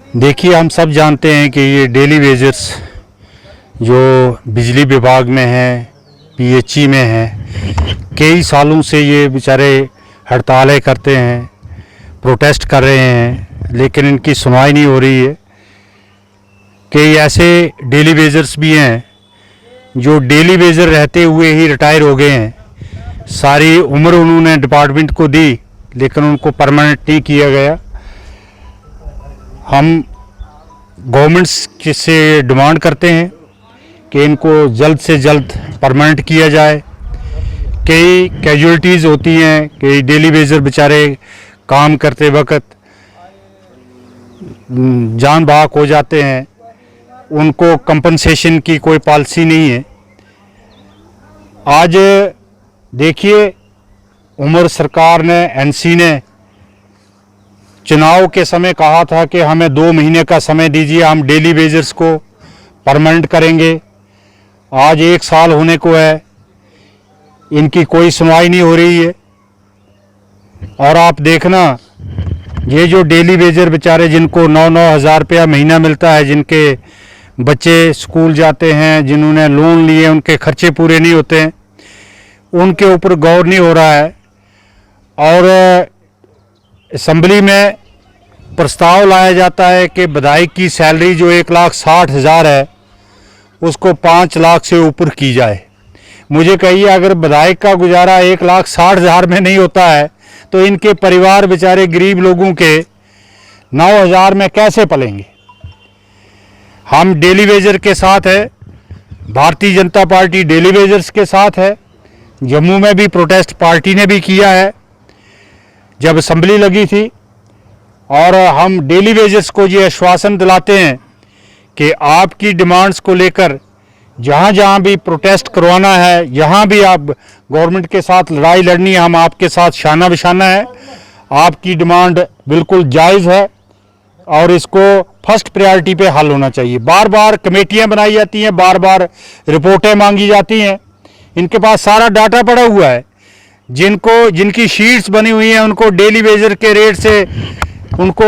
देखिए, हम सब जानते हैं कि ये डेली वेजर्स जो बिजली विभाग में हैं, पीएचई में हैं, कई सालों से ये बेचारे हड़तालें करते हैं, प्रोटेस्ट कर रहे हैं, लेकिन इनकी सुनवाई नहीं हो रही है। कई ऐसे डेली वेजर्स भी हैं जो डेली वेजर रहते हुए ही रिटायर हो गए हैं। सारी उम्र उन्होंने डिपार्टमेंट को दी, लेकिन उनको परमानेंट नहीं किया गया। हम गवर्नमेंट से डिमांड करते हैं कि इनको जल्द से जल्द परमानेंट किया जाए। कई कैजुअलिटीज़ होती हैं, कई डेली वेजर बेचारे काम करते वक्त जान बहक हो जाते हैं, उनको कंपनसेशन की कोई पॉलिसी नहीं है। आज देखिए, उमर सरकार ने, एनसी ने चुनाव के समय कहा था कि हमें 2 महीने का समय दीजिए, हम डेली वेजर्स को परमानेंट करेंगे। आज 1 साल होने को है, इनकी कोई सुनवाई नहीं हो रही है। और आप देखना, ये जो डेली वेजर बेचारे जिनको 9-9 हज़ार रुपया महीना मिलता है, जिनके बच्चे स्कूल जाते हैं, जिन्होंने लोन लिए, उनके खर्चे पूरे नहीं होते हैं, उनके ऊपर गौर नहीं हो रहा है। और असम्बली में प्रस्ताव लाया जाता है कि विधायक की सैलरी जो 1,60,000 है, उसको 5 लाख से ऊपर की जाए। मुझे कहिए, अगर विधायक का गुजारा 1,60,000 में नहीं होता है, तो इनके परिवार बेचारे गरीब लोगों के 9,000 में कैसे पलेंगे। हम डेली वेजर के साथ है, Bharatiya Janata party daily wagers के साथ है। जम्मू में भी प्रोटेस्ट पार्टी ने भी किया है जब असम्बली लगी थी। और हम डेली वेजर्स को ये आश्वासन दिलाते हैं कि आपकी डिमांड्स को लेकर जहाँ जहाँ भी प्रोटेस्ट करवाना है, यहाँ भी आप गवर्नमेंट के साथ लड़ाई लड़नी है, हम आपके साथ शाना बिशाना है। आपकी डिमांड बिल्कुल जायज़ है और इसको फर्स्ट प्रायोरिटी पे हल होना चाहिए। बार बार कमेटियाँ बनाई जाती हैं, बार बार रिपोर्टें मांगी जाती हैं। इनके पास सारा डाटा पड़ा हुआ है। जिनकी शीट्स बनी हुई हैं, उनको डेली वेजर के रेट से उनको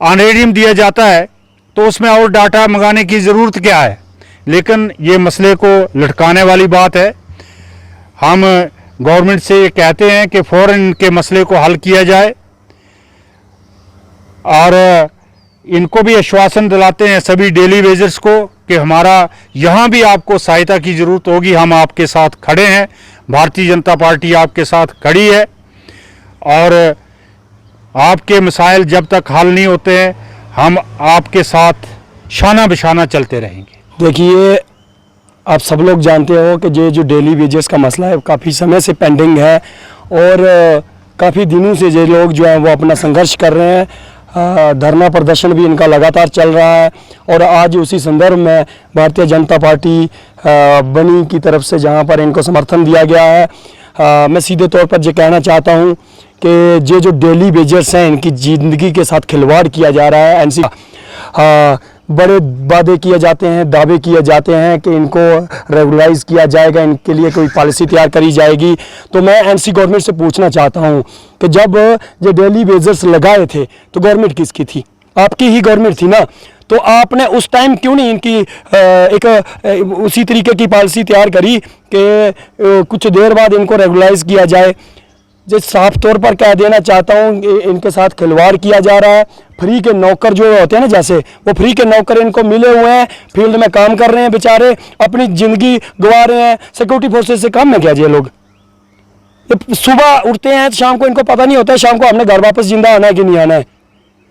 ऑनरेडियम दिया जाता है, तो उसमें और डाटा मंगाने की ज़रूरत क्या है। लेकिन ये मसले को लटकाने वाली बात है। हम गवर्नमेंट से ये कहते हैं कि फ़ौरन इनके मसले को हल किया जाए। और इनको भी आश्वासन दिलाते हैं सभी डेली वेजर्स को कि हमारा यहाँ भी आपको सहायता की ज़रूरत होगी, हम आपके साथ खड़े हैं। भारतीय जनता पार्टी आपके साथ खड़ी है और आपके मसाइल जब तक हल नहीं होते हैं, हम आपके साथ शाना बिशाना चलते रहेंगे। देखिए, आप सब लोग जानते हो कि ये जो डेली वेजेस का मसला है काफ़ी समय से पेंडिंग है और काफ़ी दिनों से ये लोग जो हैं वो अपना संघर्ष कर रहे हैं। धरना प्रदर्शन भी इनका लगातार चल रहा है और आज उसी संदर्भ में भारतीय जनता पार्टी बनी की तरफ से जहां पर इनको समर्थन दिया गया है। मैं सीधे तौर पर ये कहना चाहता हूं कि ये जो डेली वेजर्स हैं, इनकी ज़िंदगी के साथ खिलवाड़ किया जा रहा है। एनसी बड़े वादे किए जाते हैं, दावे किए जाते हैं कि इनको रेगुलराइज किया जाएगा, इनके लिए कोई पॉलिसी तैयार करी जाएगी। तो मैं एनसी गवर्नमेंट से पूछना चाहता हूं कि जब ये डेली वेजर्स लगाए थे तो गवर्नमेंट किसकी थी? आपकी ही गवर्नमेंट थी ना। तो आपने उस टाइम क्यों नहीं इनकी उसी तरीके की पॉलिसी तैयार करी कि कुछ देर बाद इनको रेगुलराइज किया जाए। जो साफ तौर पर कह देना चाहता हूँ कि इनके साथ खिलवाड़ किया जा रहा है। फ्री के नौकर जो होते हैं ना, जैसे वो फ्री के नौकर इनको मिले हुए हैं, फील्ड में काम कर रहे हैं, बेचारे अपनी ज़िंदगी गंवा रहे हैं। सिक्योरिटी फोर्सेस से काम में क्या ये लोग? ये सुबह उठते हैं, शाम को इनको पता नहीं होता है शाम को हमने घर वापस जिंदा आना है कि नहीं आना है।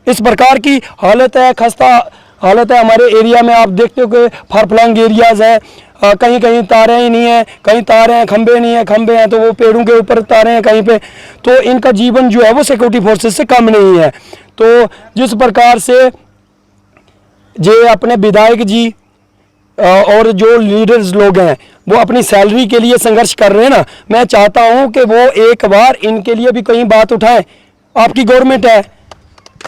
इस प्रकार की हालत है, खस्ता हालत है हमारे एरिया में। आप देखते हो कि फार फ्लंग एरियाज़ हैं, कहीं कहीं तारें ही नहीं हैं, कहीं तारें हैं, खंबे नहीं हैं, खंबे हैं तो वो पेड़ों के ऊपर तारें हैं कहीं पे। तो इनका जीवन जो है वो सिक्योरिटी फोर्सेस से कम नहीं है। तो जिस प्रकार से ये अपने विधायक जी और जो लीडर्स लोग हैं वो अपनी सैलरी के लिए संघर्ष कर रहे हैं ना, मैं चाहता हूं कि वो एक बार इनके लिए भी कहीं बात उठाएं। आपकी गवर्नमेंट है,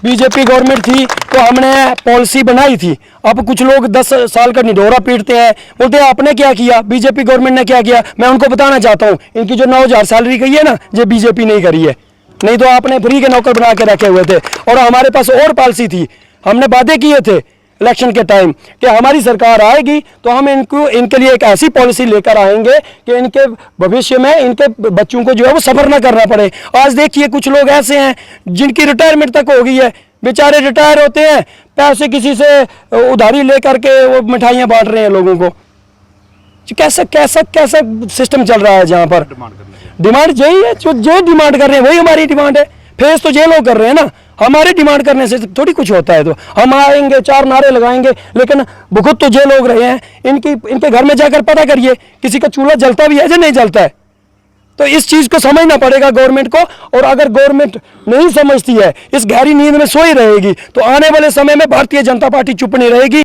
बीजेपी गवर्नमेंट थी तो हमने पॉलिसी बनाई थी। अब कुछ लोग 10 साल का निढोरा पीटते हैं, बोलते हैं आपने क्या किया, बीजेपी गवर्नमेंट ने क्या किया। मैं उनको बताना चाहता हूँ, इनकी जो 9,000 सैलरी गई है ना, ये बीजेपी नहीं करी है। नहीं तो आपने फ्री के नौकर बना के रखे हुए थे। और हमारे पास और पॉलिसी थी, हमने वादे किए थे इलेक्शन के टाइम कि हमारी सरकार आएगी तो हम इनके लिए एक ऐसी पॉलिसी लेकर आएंगे कि इनके भविष्य में इनके बच्चों को जो है वो सफ़र ना करना पड़े। आज देखिए कुछ लोग ऐसे हैं जिनकी रिटायरमेंट तक हो गई है, बेचारे रिटायर होते हैं, पैसे किसी से उधारी लेकर के वो मिठाइयाँ बांट रहे हैं लोगों को। कैसा कैसा कैसा सिस्टम चल रहा है जहाँ पर डिमांड यही है, जो डिमांड कर रहे हैं वही हमारी डिमांड है। फेस तो ये लोग कर रहे हैं ना, हमारे डिमांड करने से थोड़ी कुछ होता है। तो हम आएंगे 4 नारे लगाएंगे, लेकिन भुगत तो ये लोग रहे हैं। इनके घर में जाकर पता करिए किसी का चूल्हा जलता भी है या नहीं जलता है। तो इस चीज़ को समझना पड़ेगा गवर्नमेंट को, और अगर गवर्नमेंट नहीं समझती है, इस गहरी नींद में सोई रहेगी, तो आने वाले समय में भारतीय जनता पार्टी चुप नहीं रहेगी।